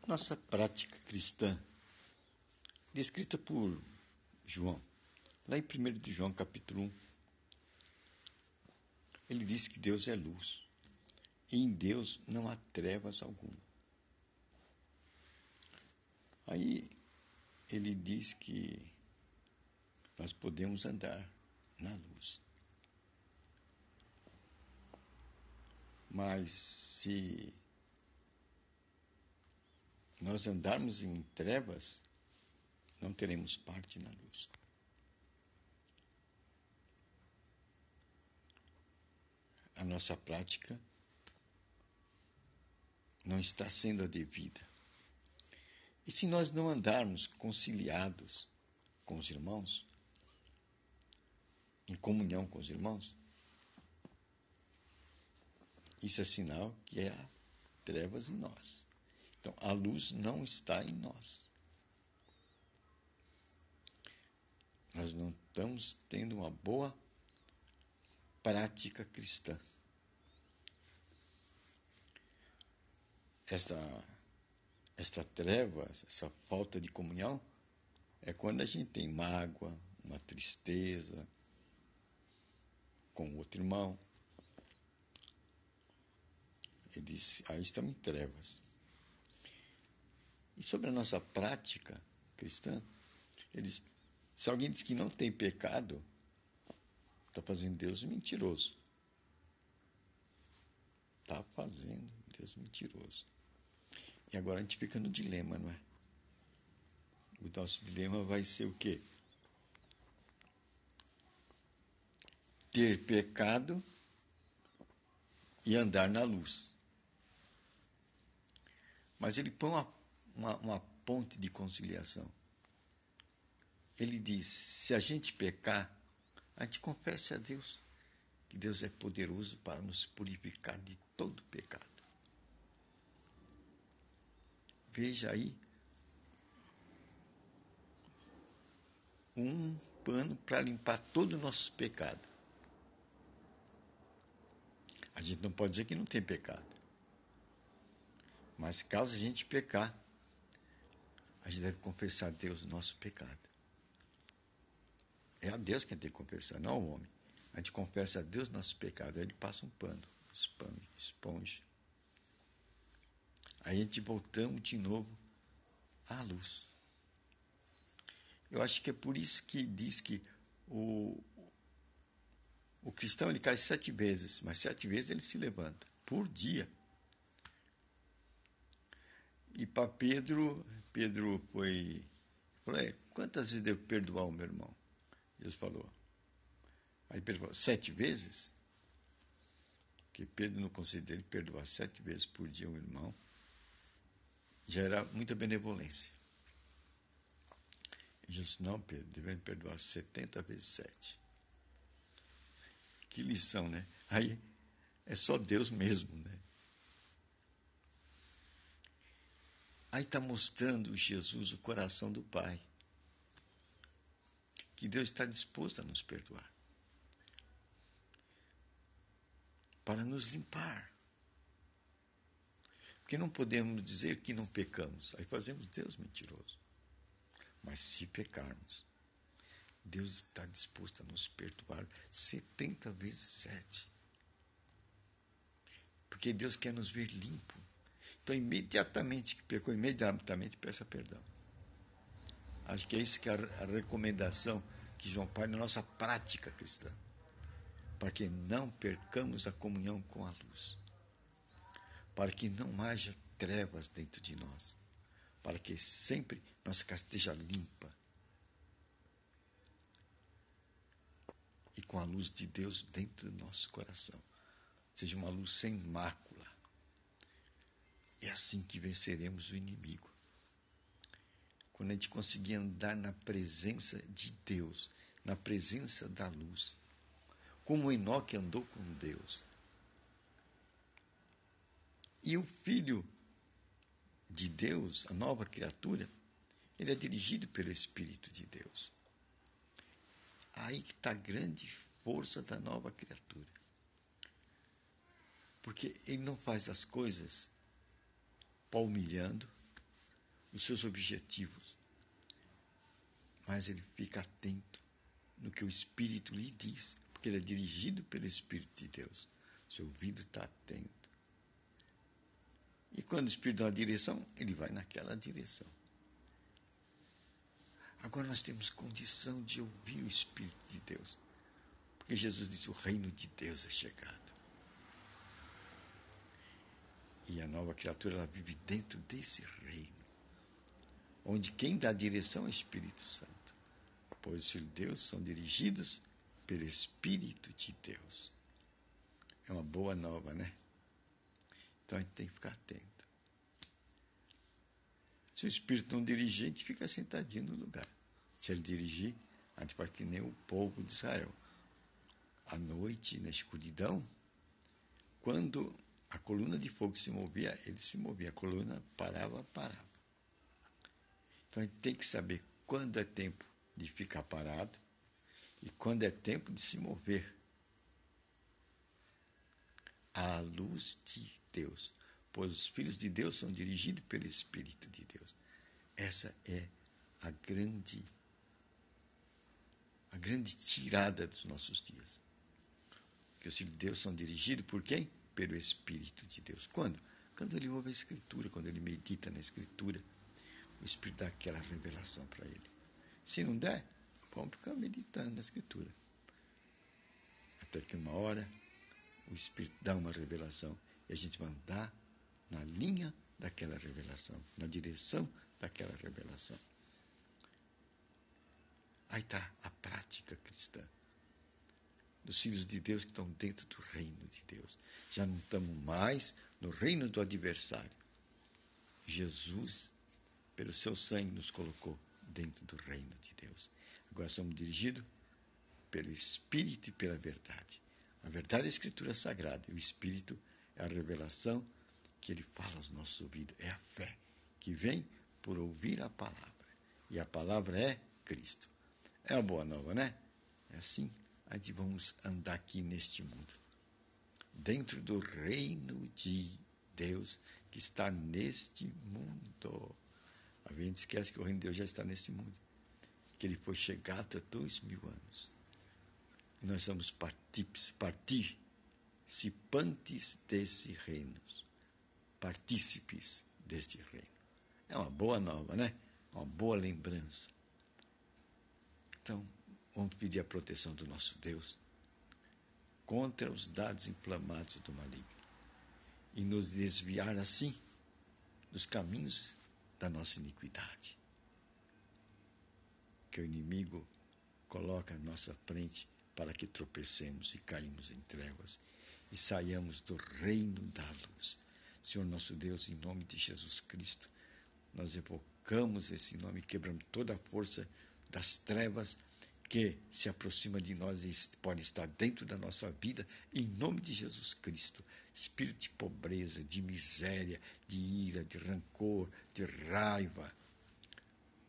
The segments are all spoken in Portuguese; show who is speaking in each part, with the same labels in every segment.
Speaker 1: Nossa prática cristã, descrita por João, lá em 1 de João, capítulo 1, ele diz que Deus é luz, e em Deus não há trevas alguma. Aí ele diz que nós podemos andar na luz. Mas se nós andarmos em trevas, não teremos parte na luz. A nossa prática não está sendo a devida. E se nós não andarmos conciliados com os irmãos, em comunhão com os irmãos, isso é sinal que há trevas em nós. Então, a luz não está em nós. Nós não estamos tendo uma boa prática cristã. Esta treva, essa falta de comunhão, é quando a gente tem mágoa, uma tristeza com outro irmão. Ele disse, aí estamos em trevas. E sobre a nossa prática cristã, ele diz, se alguém diz que não tem pecado, está fazendo Deus mentiroso. Está fazendo Deus mentiroso. E agora a gente fica no dilema, não é? O nosso dilema vai ser o quê? Ter pecado e andar na luz. Mas ele põe uma ponte de conciliação. Ele diz, se a gente pecar, a gente confessa a Deus que Deus é poderoso para nos purificar de todo pecado. Veja aí um pano para limpar todo o nosso pecado. A gente não pode dizer que não tem pecado. Mas caso a gente pecar, a gente deve confessar a Deus o nosso pecado. É a Deus quem tem que confessar, não ao homem. A gente confessa a Deus o nosso pecado, aí ele passa um pano, esponja. Aí a gente voltamos de novo à luz. Eu acho que é por isso que diz que o cristão ele cai 7 vezes, mas 7 vezes ele se levanta, por dia. E para Pedro falou, quantas vezes devo perdoar o meu irmão? Jesus falou. Aí Pedro falou, 7 vezes? Porque Pedro não considera ele perdoar 7 vezes por dia um irmão. Já era muita benevolência. E Jesus, não, Pedro, devemos perdoar 70 vezes 7. Que lição, né? Aí é só Deus mesmo, né? Aí está mostrando Jesus o coração do Pai. Que Deus está disposto a nos perdoar. Para nos limpar. Porque não podemos dizer que não pecamos. Aí fazemos Deus mentiroso. Mas se pecarmos, Deus está disposto a nos perdoar 70 vezes 7. Porque Deus quer nos ver limpo. Então, imediatamente que pecou, imediatamente peça perdão. Acho que é isso que é a recomendação que João faz na nossa prática cristã. Para que não percamos a comunhão com a luz. Para que não haja trevas dentro de nós. Para que sempre nossa casa esteja limpa. E com a luz de Deus dentro do nosso coração. Seja uma luz sem mácula. É assim que venceremos o inimigo. Quando a gente conseguir andar na presença de Deus, na presença da luz, como Enoque andou com Deus. E o Filho de Deus, a nova criatura, ele é dirigido pelo Espírito de Deus. Aí que está a grande força da nova criatura. Porque ele não faz as coisas palmilhando, nos seus objetivos, mas ele fica atento no que o Espírito lhe diz, porque ele é dirigido pelo Espírito de Deus. Seu ouvido está atento. E quando o Espírito dá uma direção, ele vai naquela direção. Agora nós temos condição de ouvir o Espírito de Deus, porque Jesus disse: o reino de Deus é chegado. E a nova criatura, ela vive dentro desse reino, onde quem dá direção é o Espírito Santo. Pois os filhos de Deus são dirigidos pelo Espírito de Deus. É uma boa nova, né? Então a gente tem que ficar atento. Se o Espírito não dirigir, a gente fica sentadinho no lugar. Se ele dirigir, a gente vai que nem o povo de Israel. À noite, na escuridão, quando a coluna de fogo se movia, ele se movia. A coluna parava. Então a gente tem que saber quando é tempo de ficar parado e quando é tempo de se mover à luz de Deus. Pois os filhos de Deus são dirigidos pelo Espírito de Deus. Essa é a grande tirada dos nossos dias. Que os filhos de Deus são dirigidos por quem? Pelo Espírito de Deus. Quando? Quando ele ouve a Escritura, quando ele medita na Escritura, o Espírito dá aquela revelação para ele. Se não der, vamos ficar meditando na Escritura. Até que uma hora o Espírito dá uma revelação e a gente vai andar na linha daquela revelação, na direção daquela revelação. Aí está a prática cristã dos filhos de Deus que estão dentro do reino de Deus. Já não estamos mais no reino do adversário. Jesus, pelo seu sangue, nos colocou dentro do reino de Deus. Agora somos dirigidos pelo Espírito e pela verdade. A verdade é a Escritura Sagrada. E o Espírito é a revelação que ele fala aos nossos ouvidos. É a fé que vem por ouvir a palavra. E a palavra é Cristo. É uma boa nova, né? É assim a gente vamos andar aqui neste mundo. Dentro do reino de Deus que está neste mundo. A gente esquece que o reino de Deus já está neste mundo. Que ele foi chegado há 2000 anos. E nós somos participantes desse reino. Partícipes deste reino. É uma boa nova, né? Uma boa lembrança. Então, vamos pedir a proteção do nosso Deus contra os dados inflamados do maligno e nos desviar assim dos caminhos da nossa iniquidade. Que o inimigo coloca à nossa frente para que tropecemos e caímos em trevas e saiamos do reino da luz. Senhor nosso Deus, em nome de Jesus Cristo, nós evocamos esse nome, quebrando toda a força das trevas que se aproxima de nós e pode estar dentro da nossa vida, em nome de Jesus Cristo. Espírito de pobreza, de miséria, de ira, de rancor, de raiva,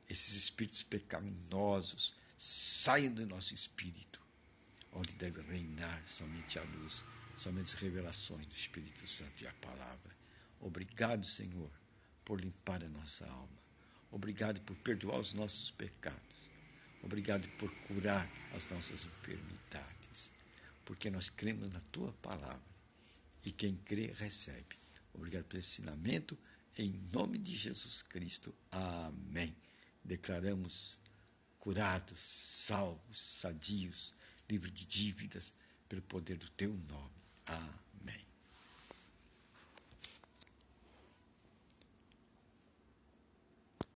Speaker 1: esses espíritos pecaminosos saiam do nosso espírito, onde deve reinar somente a luz, somente as revelações do Espírito Santo e a palavra. Obrigado, Senhor, por limpar a nossa alma. Obrigado por perdoar os nossos pecados. Obrigado por curar as nossas enfermidades, porque nós cremos na Tua palavra e quem crê recebe. Obrigado pelo ensinamento, em nome de Jesus Cristo. Amém. Declaramos curados, salvos, sadios, livres de dívidas, pelo poder do Teu nome. Amém.